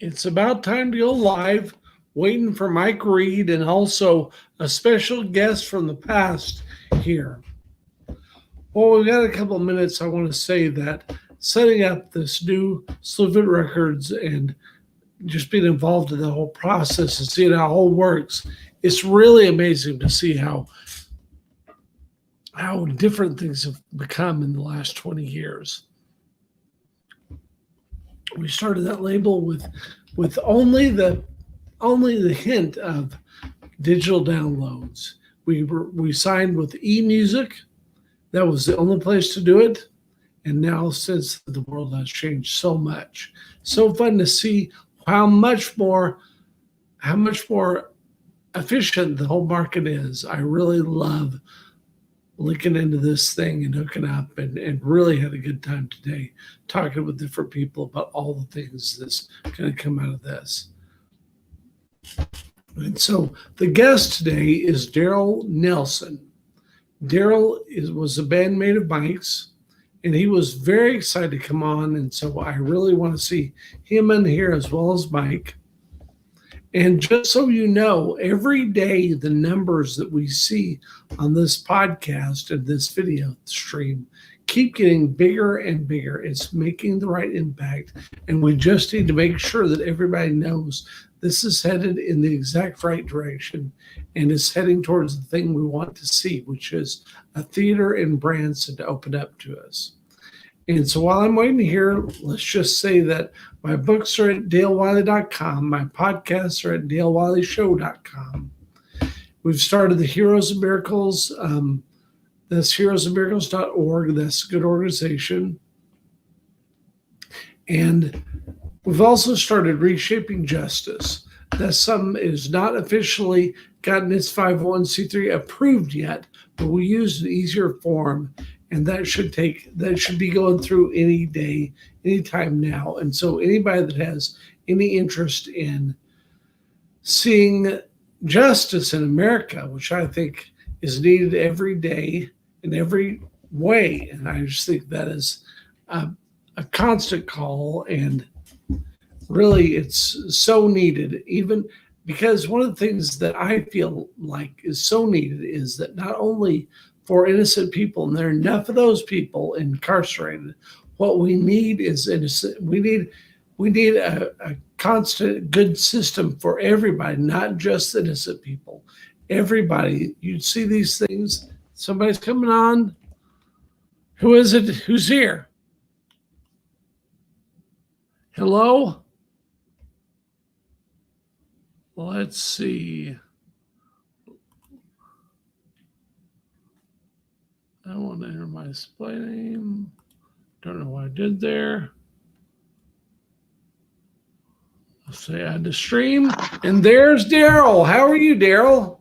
It's about time to go live. Waiting for Mike Reed and also a special guest from the past here. Well, we've got a couple of minutes. I want to say that setting up this new Slewfoot Records and just being involved in the whole process and seeing how it all works, it's really amazing to see how different things have become in the last 20 years. We started that label with only the hint of digital downloads. We signed with eMusic. That was the only place to do it. And now, since the world has changed so much, so fun to see how much more efficient the whole market is. I really love linking into this thing and hooking up, and really had a good time today talking with different people about all the things that's going to come out of this. And so the guest today is Daryl Nelson. Daryl was a bandmate of Mike's, and he was very excited to come on. And so I really want to see him in here as well as Mike. And just so you know, every day the numbers that we see on this podcast and this video stream keep getting bigger and bigger. It's making the right impact. And we just need to make sure that everybody knows this is headed in the exact right direction and is heading towards the thing we want to see, which is a theater in Branson to open up to us. And so while I'm waiting here, let's just say that my books are at dalewiley.com. My podcasts are at dalewiley.show.com. We've started the Heroes of Miracles. That's heroesofmiracles.org. That's a good organization. And we've also started Reshaping Justice. That's something is not officially gotten its 501c3 approved yet, but we use an easier form, and that should be going through any day, anytime now. And so anybody that has any interest in seeing justice in America, which I think is needed every day in every way, and I just think that is a constant call, and really it's so needed, even because one of the things that I feel like is so needed is that not only for innocent people, and there are enough of those people incarcerated, what we need is innocent. We need a constant good system for everybody, not just innocent people. Everybody, you see these things. Somebody's coming on. Who is it? Who's here? Hello? Let's see. I want to enter my display name. Don't know what I did there. I'll say add to stream. And there's Daryl. How are you, Daryl?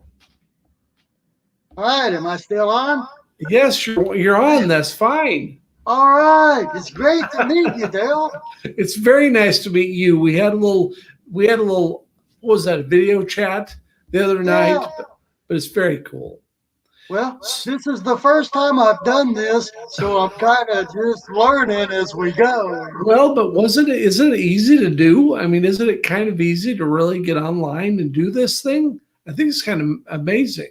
All right. Am I still on? Yes, you're on. That's fine. All right. It's great to meet you, Dale. It's very nice to meet you. We had a little, what was that, a video chat the other night? But it's very cool. Well, this is the first time I've done this, so I'm kind of just learning as we go. Well, but isn't it easy to do? I mean, isn't it kind of easy to really get online and do this thing? I think it's kind of amazing.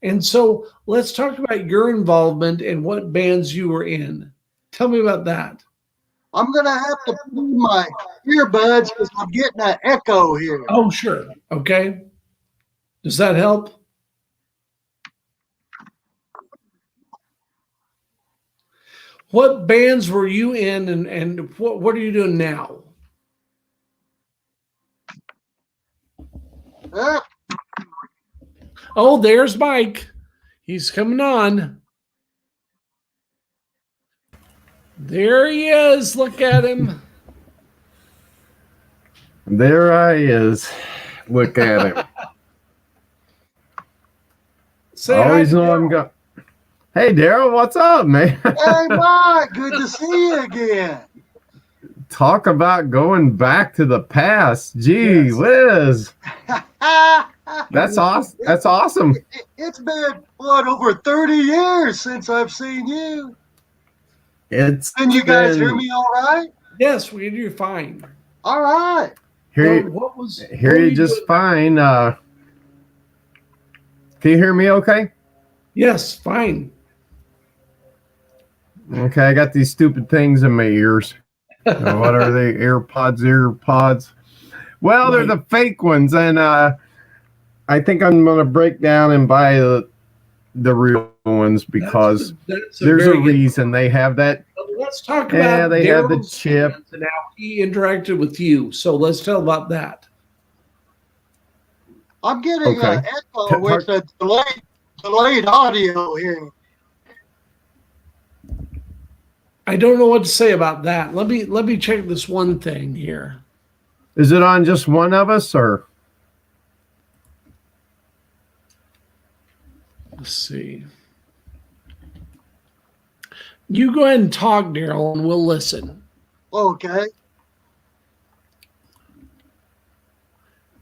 And so let's talk about your involvement and what bands you were in. Tell me about that. I'm going to have to put my earbuds because I'm getting an echo here. Oh, sure. Okay. Does that help? What bands were you in, and what are you doing now? Oh, there's Mike. He's coming on. There he is. Look at him. There I is. Look at him. Always know I'm going. Hey, Daryl, what's up, man? Hey, Mike, good to see you again. Talk about going back to the past. Gee whiz. That's awesome. That's awesome. It's been, over 30 years since I've seen you. Can you guys hear me all right? Yes, we hear you fine. All right. Hear, Well, what was hear what were you just doing? fine. Can you hear me okay? Yes, fine. Okay, I got these stupid things in my ears. What are they? AirPods? Well, they're Right. the fake ones, and I think I'm gonna break down and buy the real ones because That's there's a very good. reason they have that. Let's talk Yeah, about they have the Daryl's chip. fans and how he interacted with you. So let's tell about that. I'm getting Okay. an echo with Talk- the delayed audio here. I don't know what to say about that. Let me check this one thing here. Is it on just one of us, or? Let's see. You go ahead and talk, Daryl, and we'll listen. Okay.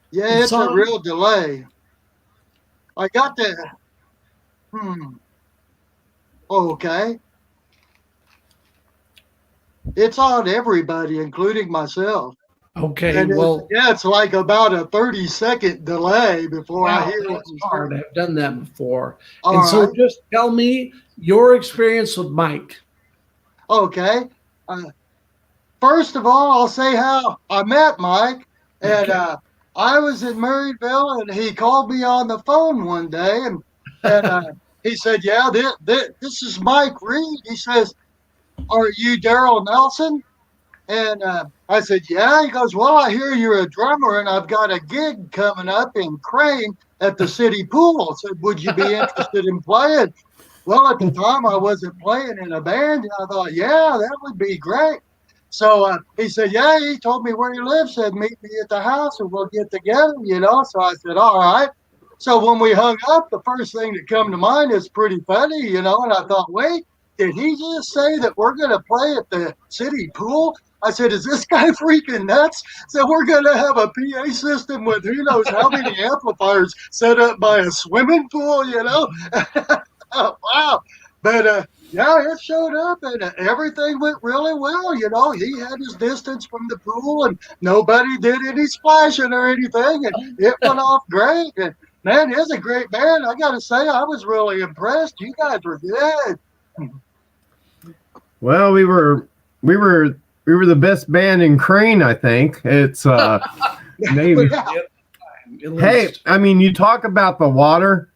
Yeah, It's it's a on. real delay. I got the. Okay. It's on everybody, including myself. Okay, And well, it's like about a 30-second delay before I wow, hear what that's you hard. say. I've done that before. All And so right. just tell me your experience with Mike. Okay. First of all, I'll say how I met Mike. And Okay. I was in Maryville, and he called me on the phone one day, and he said, "Yeah, this is Mike Reed." He says, "Are you Daryl Nelson?" And I said, "Yeah." He goes, "Well, I hear you're a drummer, and I've got a gig coming up in Crane at the city pool. I said, would you be interested in playing?" Well, at the time, I wasn't playing in a band, and I thought, yeah, that would be great. So he said, yeah, he told me where he lives, said, meet me at the house and we'll get together, you know. So I said, all right. So when we hung up, the first thing that come to mind is pretty funny, you know, and I thought, wait, did he just say that we're going to play at the city pool? I said, is this guy freaking nuts? So we're going to have a PA system with who knows how many amplifiers set up by a swimming pool, you know? Oh, wow. But yeah, it showed up and everything went really well. You know, he had his distance from the pool and nobody did any splashing or anything. And it went off great. And man, it's a great band. I got to say, I was really impressed. You guys were good. Well, we were the best band in Crane, I think. It's maybe. Yeah. Hey, I mean, you talk about the water.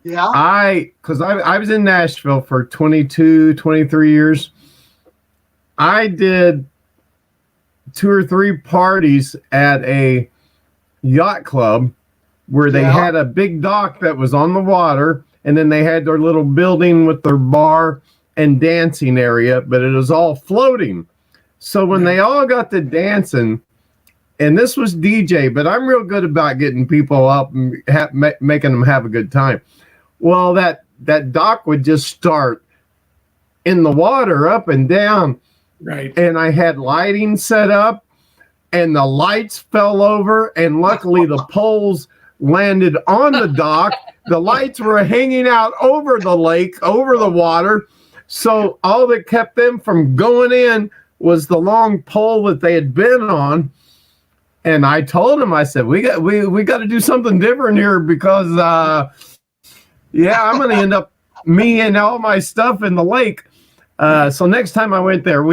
Yeah. Because I was in Nashville for 22, 23 years. I did 2 or 3 parties at a yacht club where they had a big dock that was on the water, and then they had their little building with their bar and dancing area, but it was all floating. So when they all got to dancing, and this was DJ, but I'm real good about getting people up and making them have a good time. Well, that dock would just start in the water up and down. Right. And I had lighting set up and the lights fell over. And luckily the poles landed on the dock. The lights were hanging out over the lake, over the water. So all that kept them from going in was the long pole that they had been on. And I told him, I said, we got to do something different here because, I'm going to end up me and all my stuff in the lake. So next time I went there,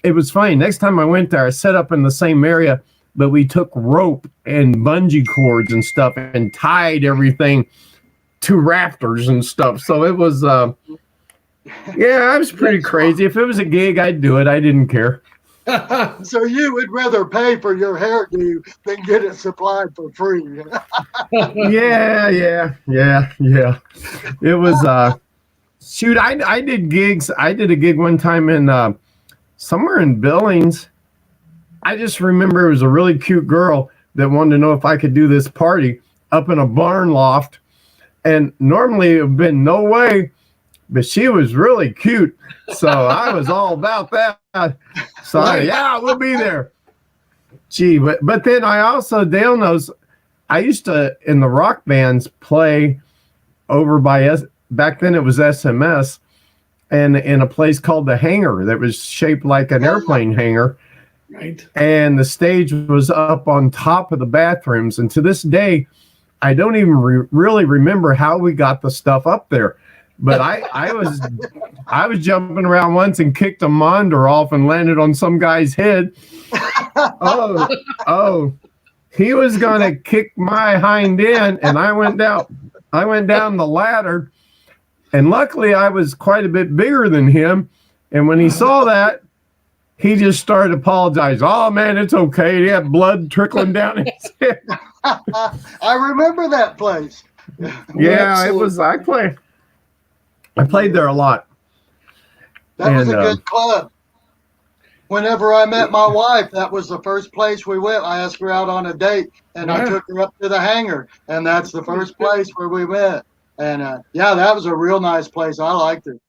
it was funny. Next time I went there, I set up in the same area, but we took rope and bungee cords and stuff and tied everything to rafters and stuff. So it was, I was pretty crazy. If it was a gig, I'd do it. I didn't care. So you would rather pay for your hairdo than get it supplied for free. Yeah. It was shoot, I did gigs. I did a gig one time in somewhere in Billings. I just remember it was a really cute girl that wanted to know if I could do this party up in a barn loft. And normally it would have been no way, but she was really cute. So I was all about that. So we'll be there. Gee, but then I also, Dale knows, I used to, in the rock bands, play over by, back then it was SMS, and in a place called the Hangar that was shaped like an airplane hangar. Right. and the stage was up on top of the bathrooms. And to this day, I don't even really remember how we got the stuff up there. But I was jumping around once and kicked a monitor off and landed on some guy's head. Oh, he was gonna kick my hind end, and I went down the ladder, and luckily I was quite a bit bigger than him. And when he saw that, he just started apologizing. Oh man, it's okay. He had blood trickling down his head. I remember that place. Yeah, it was. I played there a lot. That was And, a good club. Whenever I met my wife, that was the first place we went. I asked her out on a date, and I Yeah. took her up to the hangar, and that's the first place where we met. And yeah, that was a real nice place. I liked it.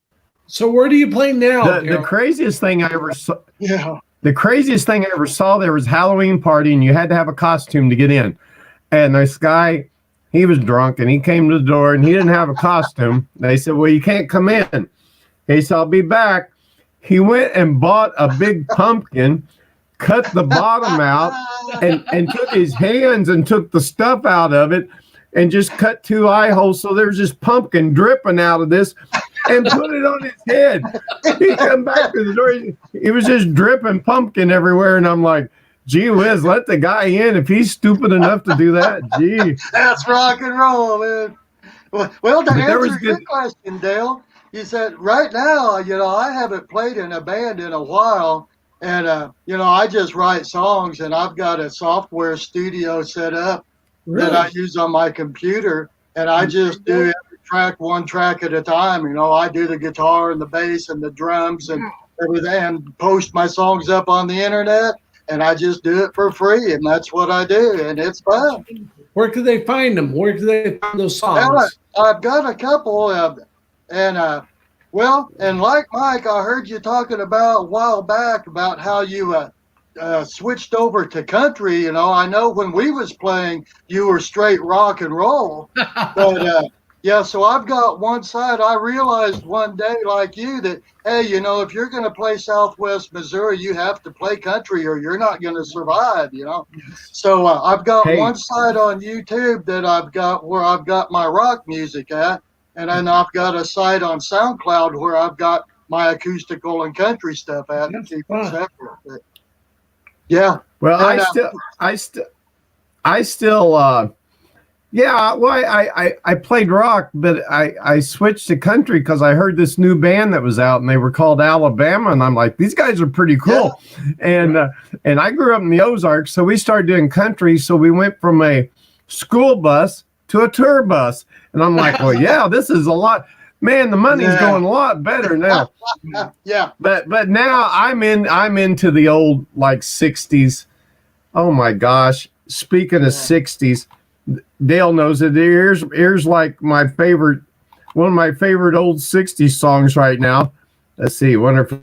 So where do you play now? The craziest thing I ever saw. Yeah. The craziest thing I ever saw, there was a Halloween party, and you had to have a costume to get in. And this guy, he was drunk, and he came to the door, and he didn't have a costume. They said, well, you can't come in. He said, I'll be back. He went and bought a big pumpkin, cut the bottom out, and took his hands and took the stuff out of it, and just cut 2 eye holes. So there's this pumpkin dripping out of this, and put it on his head. He come back to the door. He was just dripping pumpkin everywhere. And I'm like, gee whiz, let the guy in if he's stupid enough to do that. Gee. That's rock and roll, man. Well, to But there was answer your question, Dale, you said right now, I haven't played in a band in a while. And, I just write songs, and I've got a software studio set up that I use on my computer. And I just do every track, one track at a time. I do the guitar and the bass and the drums and everything, and post my songs up on the internet. And I just do it for free, and that's what I do, and it's fun. Where can they find them? Where can they find those songs? Well, I've got a couple of them, and and like Mike, I heard you talking about a while back about how you switched over to country. I know when we was playing, you were straight rock and roll, but yeah. So I've got one side. I realized one day, like you, that hey, if you're going to play Southwest Missouri, you have to play country, or you're not going to survive. So I've got one side on YouTube that I've got where I've got my rock music at, and then I've got a site on SoundCloud where I've got my acoustical and country stuff at. To keep it separate. But, yeah. Well, And, I still yeah, well, I played rock, but I switched to country because I heard this new band that was out, and they were called Alabama, and I'm like, these guys are pretty cool. Yeah. And I grew up in the Ozarks, so we started doing country. So we went from a school bus to a tour bus, and I'm like, well, yeah, this is a lot. Man, the money's going a lot better now. Yeah. But now I'm into the old like 60s. Oh my gosh! Speaking of 60s. Dale knows it. Here's like one of my favorite old 60s songs right now. Let's see. Wonderful.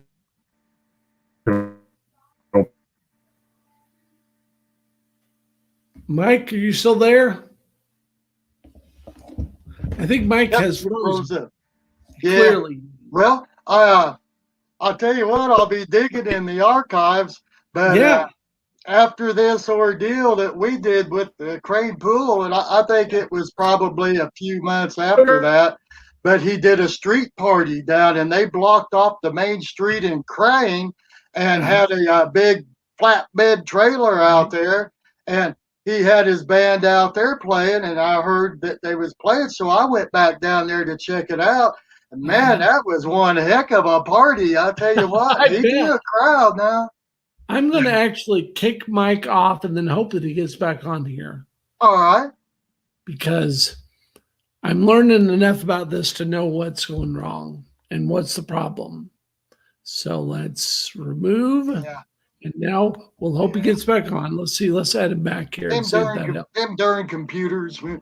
Mike, are you still there? I think Mike has frozen. Yeah. Clearly. Well, I'll tell you what, I'll be digging in the archives, but after this ordeal that we did with the Crane Pool, and I think it was probably a few months after that, but he did a street party down, and they blocked off the main street in Crane and had a big flatbed trailer out there, and he had his band out there playing, and I heard that they was playing, so I went back down there to check it out. And man, that was one heck of a party. I tell you what, he drew a crowd now. I'm going to actually kick Mike off and then hope that he gets back on here. All right. Because I'm learning enough about this to know what's going wrong and what's the problem. So let's remove. Yeah. And now we'll hope he gets back on. Let's see. Let's add him back here. Them darn computers. Sure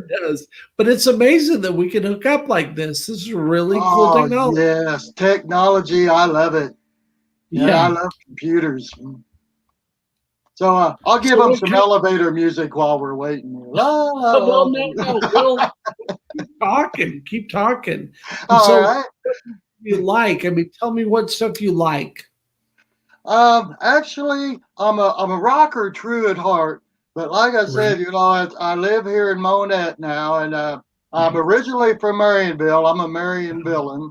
does. But it's amazing that we can hook up like this. This is really cool technology. Yes. Technology. I love it. Yeah, I love computers. So I'll give them some elevator music while we're waiting. Well, no. Keep talking. All right. You like? I mean, tell me what stuff you like. Actually, I'm a rocker true at heart, but like I said, I live here in Monette now, and I'm originally from Marionville. I'm a Marionvillan,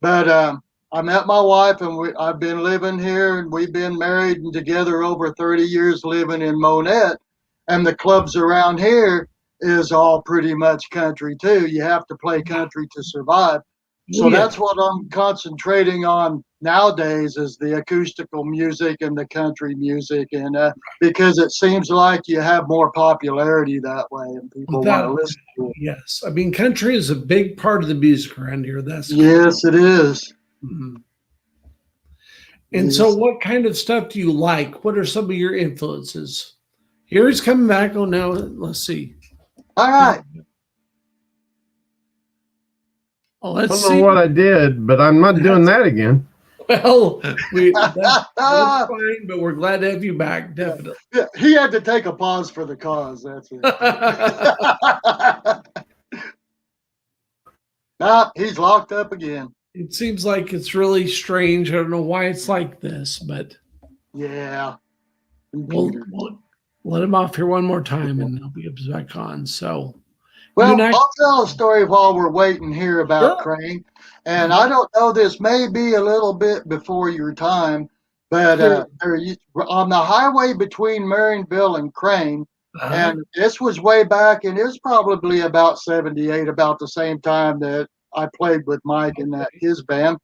but I met my wife, and I've been living here, and we've been married and together over 30 years, living in Monette, and the clubs around here is all pretty much country too. You have to play country to survive. So Yeah. that's what I'm concentrating on nowadays is the acoustical music and the country music, and because it seems like you have more popularity that way, and people want to Without, listen to it. yes. I mean, country is a big part of the music around here. That's Yes, it is. Mhm. And Yes. so, what kind of stuff do you like? What are some of your influences? Here he's coming back. Oh, now let's see. All right. Oh, I let's don't know see. what I did, but I'm not doing that again. Well, that's fine, but we're glad to have you back. Definitely. Yeah, he had to take a pause for the cause. That's it. He's locked up again. It seems like it's really strange. I don't know why it's like this, but Yeah. we'll let him off here one more time and he'll be back on. So, Well, you and I- I'll tell a story while we're waiting here about Crane. And I don't know, this may be a little bit before your time, but on the highway between Marionville and Crane, and this was way back, and it's probably about 78, about the same time that I played with Mike and his band.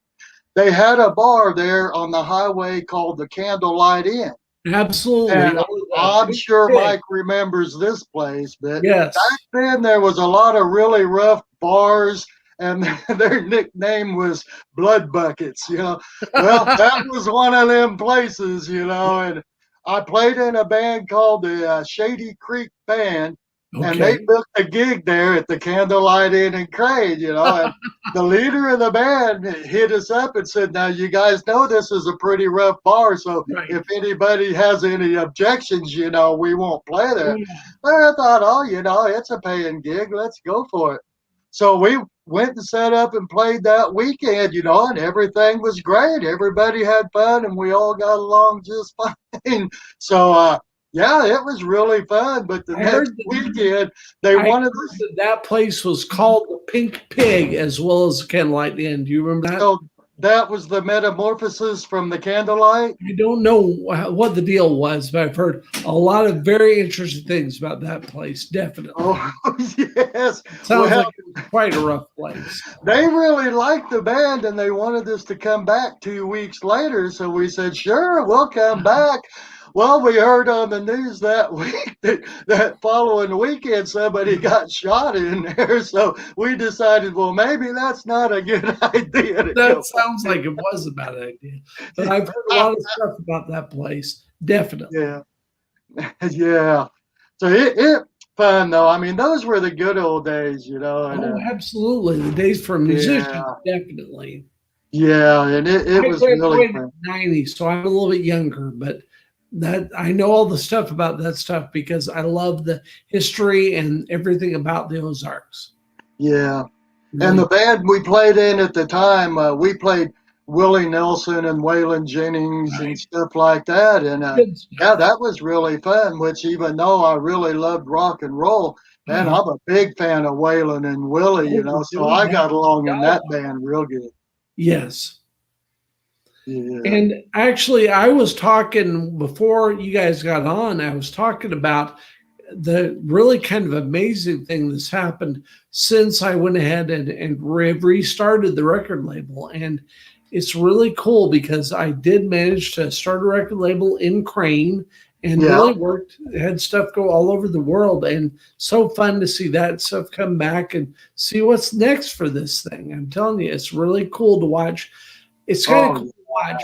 They had a bar there on the highway called the Candlelight Inn. absolutely. And I'm sure Mike remembers this place, but Yes. back then there was a lot of really rough bars, and their nickname was Blood Buckets, Well, that was one of them places, and I played in a band called the Shady Creek Band, and they booked a gig there at the Candlelight Inn in Crane, and the leader of the band hit us up and said, now you guys know this is a pretty rough bar, so if anybody has any objections, we won't play there. But I thought, it's a paying gig, let's go for it. So we went and set up and played that weekend, and everything was great. Everybody had fun, and we all got along just fine. So, yeah, it was really fun. But the next weekend, they wanted that place was called the Pink Pig as well as the Candlelight Inn. Do you remember that? So that was the Metamorphosis from the Candlelight. I don't know what the deal was, but I've heard a lot of very interesting things about that place. Definitely. Oh, yes. Sounds like quite a rough place. They really liked the band, and they wanted us to come back 2 weeks later. So we said, sure, we'll come back. Well, we heard on the news that week that following weekend somebody got shot in there. So we decided, well, maybe that's not a good idea. That sounds like it was a bad idea. But I've heard a lot of stuff about that place. Definitely. Yeah. Yeah. So it fun, though. I mean, those were the good old days, And, absolutely. The days for musicians, definitely. Yeah, and it was really fun. 90s, so I'm a little bit younger, but that I know all the stuff about that stuff because I love the history and everything about the Ozarks. Yeah. And the band we played in at the time, we played Willie Nelson and Waylon Jennings and stuff like that. And yeah, that was really fun, which even though I really loved rock and roll, man, I'm a big fan of Waylon and Willie, so I got along in that band real good. Yes. Yeah. And actually, I was talking before you guys got on, I was talking about the really kind of amazing thing that's happened since I went ahead and restarted the record label. And it's really cool because I did manage to start a record label in Crane and really had stuff go all over the world. And so fun to see that stuff come back and see what's next for this thing. I'm telling you, it's really cool to watch. It's kind of cool to watch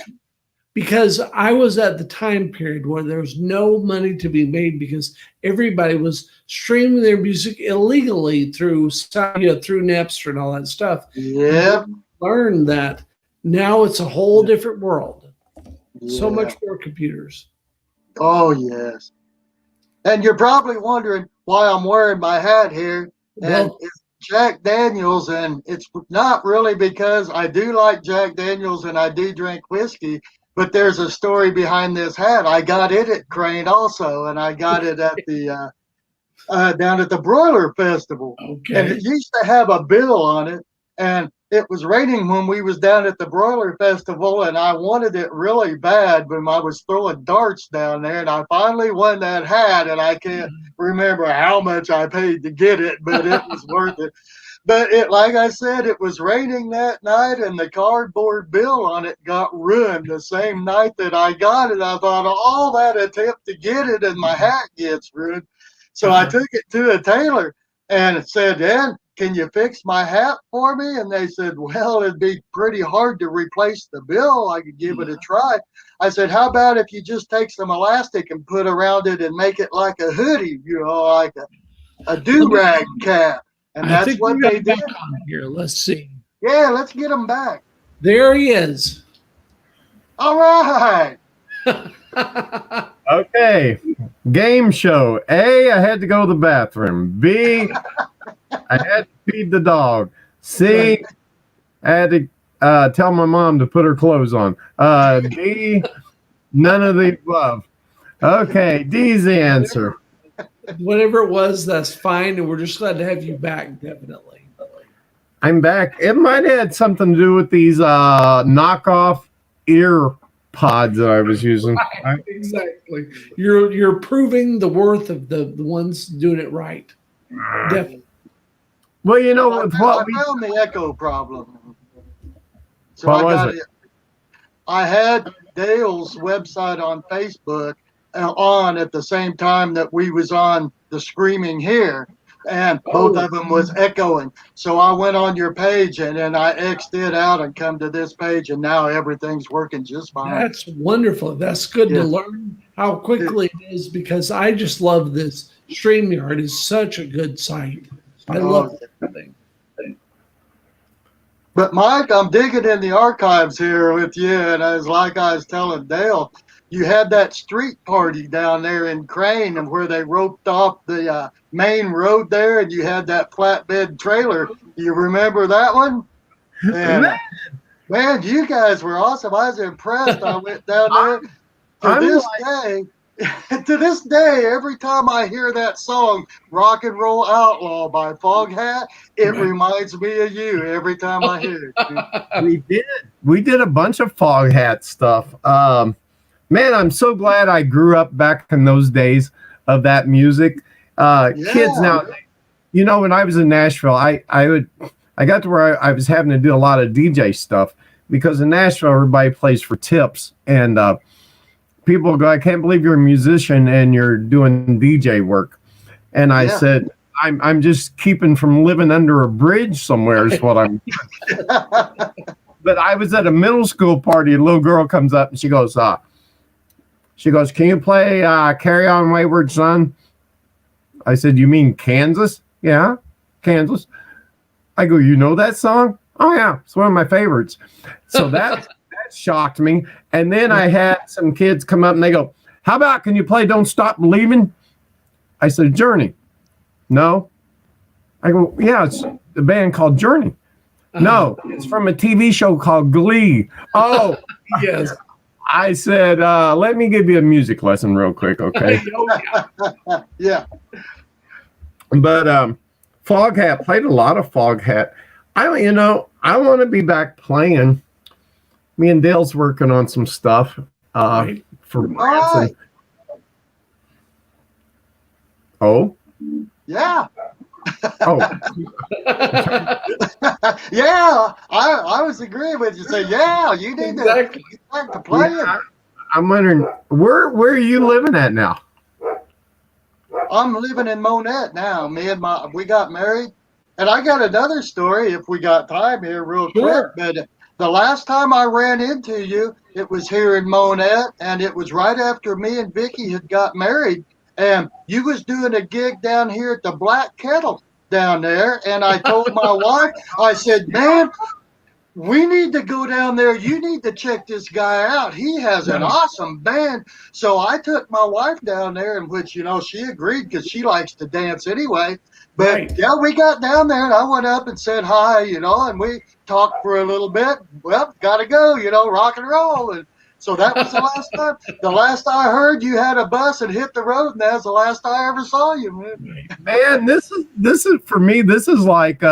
because I was at the time period where there was no money to be made because everybody was streaming their music illegally through Napster and all that stuff. Yeah. Learned that now it's a whole different world. So much more computers. Oh, yes. And you're probably wondering why I'm wearing my hat here. And it's Jack Daniels, and it's not really because I do like Jack Daniels and I do drink whiskey, But there's a story behind this hat. I got it at Crane also, and I got it at the down at the Broiler Festival. Okay. And it used to have a bill on it, and it was raining when we was down at the Broiler Festival, and I wanted it really bad when I was throwing darts down there, and I finally won that hat, and I can't remember how much I paid to get it, but it was worth it. But it, like I said, it was raining that night, and the cardboard bill on it got ruined the same night that I got it. I thought, all that attempt to get it, and my hat gets ruined. So I took it to a tailor and said, Dan, can you fix my hat for me? And they said, well, it'd be pretty hard to replace the bill. I could give it a try. I said, how about if you just take some elastic and put around it and make it like a hoodie, like a do-rag cap? And that's what they did. Here, let's see. Yeah, let's get him back. There he is. All right. Okay. Game show. A, I had to go to the bathroom. B, I had to feed the dog. C, I had to tell my mom to put her clothes on. D, none of the above. Okay, D's the answer. Whatever it was, that's fine, and we're just glad to have you back, definitely. I'm back. It might have had something to do with these knockoff ear pods that I was using. Exactly. You're proving the worth of the ones doing it right. Definitely. Well, you know, I with what we found the echo problem. So What I was got it? it. I had Dale's website on Facebook on at the same time that we was on the Screaming Here, and both of them was echoing. So I went on your page, and then I X'd it out and come to this page, and now everything's working just fine. That's wonderful. That's good Yeah. to learn how quickly it is, because I just love this. StreamYard is such a good site. I love everything. But Mike, I'm digging in the archives here with you, and as like I was telling Dale, you had that street party down there in Crane, and where they roped off the main road there, and you had that flatbed trailer. Do you remember that one? And, man, you guys were awesome. I was impressed. I went down there. To this day, every time I hear that song, Rock and Roll Outlaw by Foghat, it reminds me of you every time I hear it. we did a bunch of Foghat stuff. Man, I'm so glad I grew up back in those days of that music. Kids now, you know, when I was in Nashville, I got to where I was having to do a lot of DJ stuff, because in Nashville everybody plays for tips, and people go, I can't believe you're a musician and you're doing DJ work. And I said, I'm just keeping from living under a bridge somewhere is what I'm doing. But I was at a middle school party, a little girl comes up and she goes, can you play Carry On Wayward Son? I said, you mean Kansas? Yeah, Kansas. I go, you know that song? Oh yeah, it's one of my favorites. So that shocked me. And then I had some kids come up and they go, how about, can you play Don't Stop Believing? I said, Journey. No. I go, yeah, it's a band called Journey. No, it's from a TV show called Glee. Oh, Yes. I said, let me give you a music lesson real quick, okay? Yeah. But Foghat, played a lot of Foghat. I want to be back playing. Me and Dale's working on some stuff for Branson. Right. Oh? Yeah. Oh. Yeah. I was agreeing with you. Say, yeah, you need to get back to playing. Yeah, I'm wondering, where are you living at now? I'm living in Monette now. We got married. And I got another story if we got time here real quick. But the last time I ran into you, it was here in Monette, and it was right after me and Vicky had got married. And you was doing a gig down here at the Black Kettle down there. And I told my wife, I said, man, we need to go down there. You need to check this guy out. He has an awesome band. So I took my wife down there, in which, she agreed because she likes to dance anyway. But yeah, we got down there and I went up and said hi, and we talked for a little bit. Well, gotta go, rock and roll. And So that was the last time. The last I heard, you had a bus and hit the road, and that's the last I ever saw you, man. Man, this is for me. This is like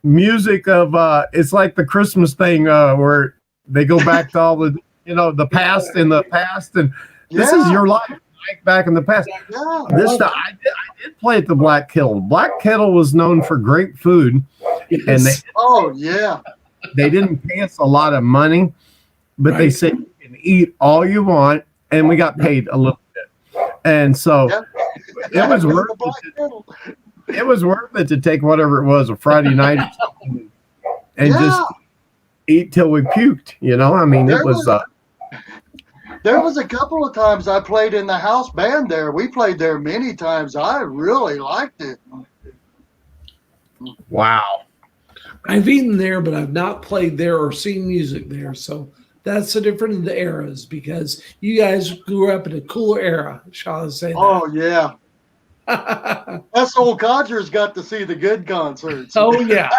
music of it's like the Christmas thing where they go back to all the the past and the past, and this is your life like back in the past. Yeah. I did play at the Black Kettle. Black Kettle was known for great food, and they didn't pay us a lot of money, but they said you can eat all you want, and we got paid a little bit, and so it was worth it. It was worth it to take whatever it was a Friday night or something and just eat till we puked. I mean, it was. There was a couple of times I played in the house band there. We played there many times. I really liked it. Wow. I've eaten there, but I've not played there or seen music there. So that's the difference in the eras, because you guys grew up in a cooler era, shall I say that? Oh, yeah. Us old codgers got to see the good concerts. Oh, yeah.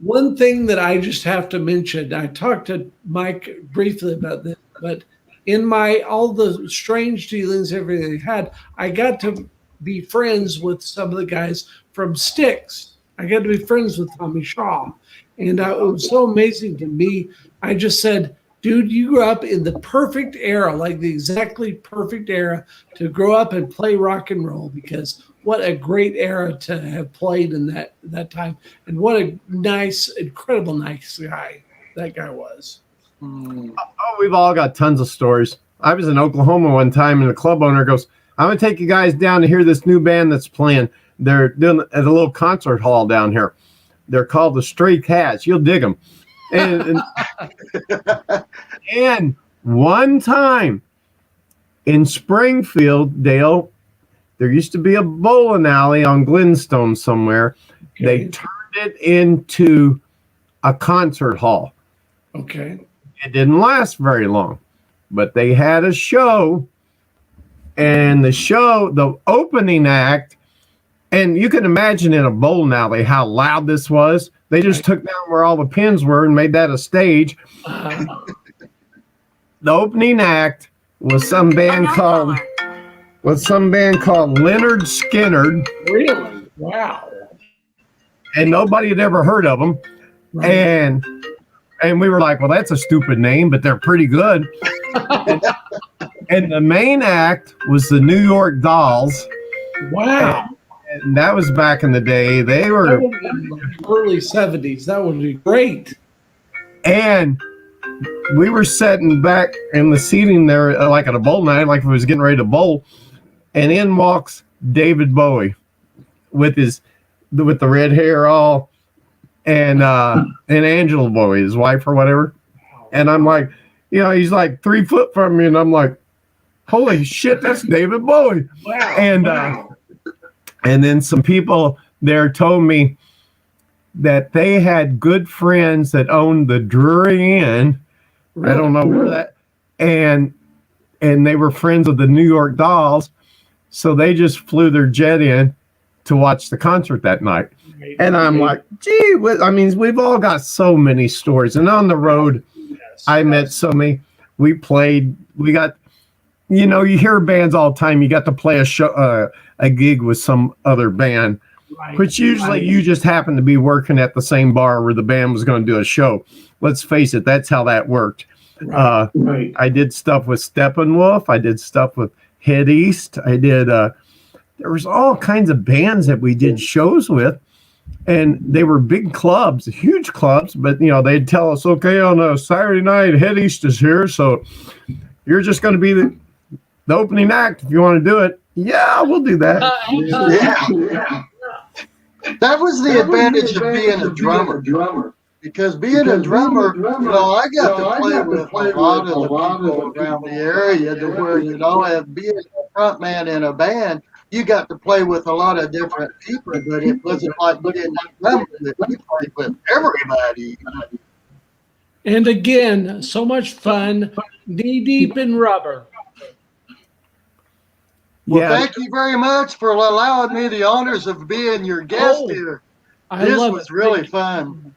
One thing that I just have to mention, I talked to Mike briefly about this, but in all the strange dealings, everything I had, I got to be friends with some of the guys from Styx. I got to be friends with Tommy Shaw. And it was so amazing to me. I just said, dude, you grew up in the perfect era, like the exactly perfect era to grow up and play rock and roll, because what a great era to have played in that time. And what a nice, incredible nice guy that guy was. Oh, we've all got tons of stories. I was in Oklahoma one time, and the club owner goes, I'm going to take you guys down to hear this new band that's playing. They're doing at a little concert hall down here. They're called the Stray Cats. You'll dig them. And one time in Springfield, Dale, there used to be a bowling alley on Glenstone somewhere. Okay. They turned it into a concert hall. Okay. It didn't last very long, but they had a show, and the opening act, and you can imagine in a bowling alley how loud this was. They just took down where all the pins were and made that a stage. The opening act was some band called Leonard Skinner. Really? Wow. And nobody had ever heard of them. Right. And we were like, well, that's a stupid name, but they're pretty good. And the main act was the New York Dolls. Wow. And that was back in the day. They were early 70s. That would be great. And we were sitting back in the seating there, like at a bowl night, like we was getting ready to bowl. And in walks David Bowie with the red hair all, and Angela Bowie, his wife or whatever. And I'm like, he's like 3 foot from me, and I'm like, holy shit, that's David Bowie. Wow. And then some people there told me that they had good friends that owned the Drury Inn. Really? I don't know where that, and they were friends of the New York Dolls, so they just flew their jet in to watch the concert that night. And I'm like, gee, we've all got so many stories. And on the road, I met so many. We played. We got, you hear bands all the time. You got to play a show. A gig with some other band, which usually you just happen to be working at the same bar where the band was going to do a show. Let's face it, that's how that worked. Right. I did stuff with Steppenwolf. I did stuff with Head East. I did, there was all kinds of bands that we did shows with, and they were big clubs, huge clubs, but they'd tell us, okay, on a Saturday night, Head East is here, so you're just going to be the opening act if you want to do it. Yeah, we'll do that. Yeah. That was the advantage of being a drummer. Because being a drummer, I got to play with a lot of the people around the area to where, and being a front man in a band, you got to play with a lot of different people, but it wasn't like being a drummer that you played with everybody. And again, so much fun, knee deep in rubber. Well, thank you very much for allowing me the honors of being your guest here. This was really fun.